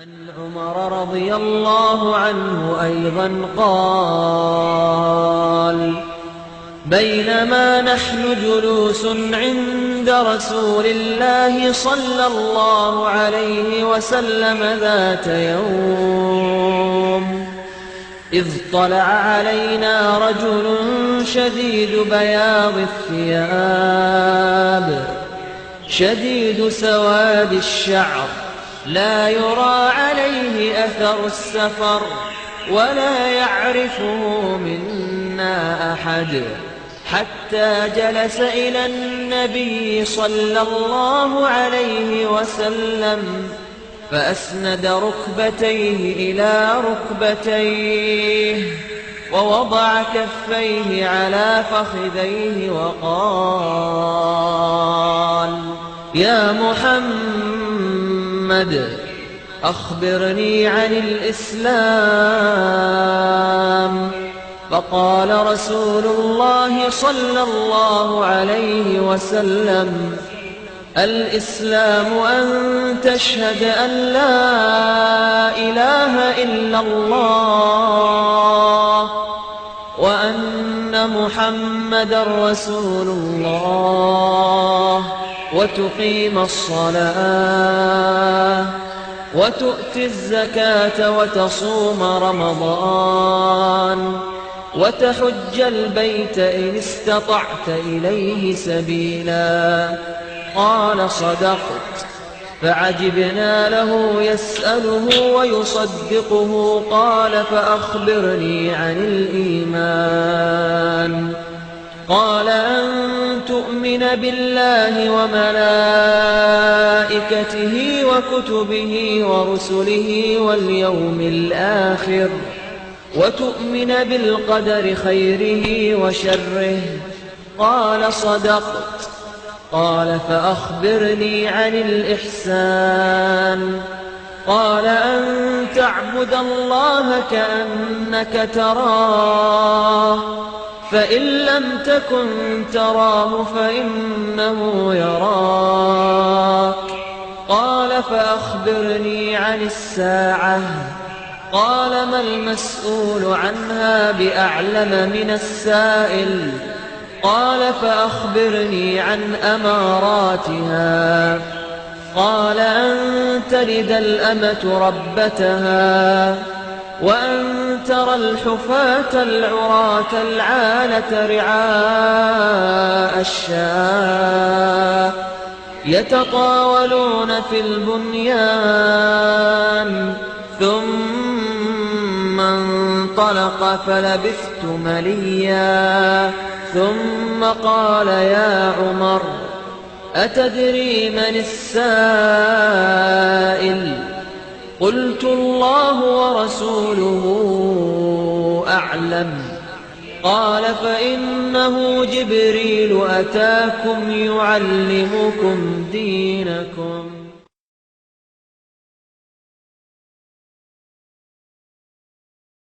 عن عمر رضي الله عنه أيضا قال: بينما نحن جلوس عند رسول الله صلى الله عليه وسلم ذات يوم، إذ طلع علينا رجل شديد بياض الثياب شديد سواد الشعر، لا يرى عليه أثر السفر ولا يعرفه منا أحد، حتى جلس إلى النبي صلى الله عليه وسلم فأسند ركبتيه إلى ركبتيه ووضع كفيه على فخذيه وقال: يا محمد، أخبرني عن الإسلام. فقال رسول الله صلى الله عليه وسلم: الإسلام أن تشهد أن لا إله إلا الله وأن محمدا رسول الله، وتقيم الصلاة وتؤتي الزكاة وتصوم رمضان وتحج البيت إن استطعت إليه سبيلا. قال: صدقت. فعجبنا له يسأله ويصدقه. قال: فأخبرني عن الإيمان. قال: أن تؤمن بالله وملائكته وكتبه ورسله واليوم الآخر، وتؤمن بالقدر خيره وشره. قال: صدقت. قال: فأخبرني عن الإحسان. قال: أن تعبد الله كأنك تراه، فإن لم تكن تراه فإنه يراك. قال: فأخبرني عن الساعة. قال: ما المسؤول عنها بأعلم من السائل. قال: فأخبرني عن أماراتها. قال: أن تلد الأمة ربتها، وأن ترى الحفاة العراة العالة رعاء الشاة يتطاولون في البنيان. ثم انطلق فلبثت مليا، ثم قال: يا عمر، أتدري من السائل؟ قلت: الله ورسوله أعلم. قال: فإنه جبريل أتاكم يعلمكم دينكم.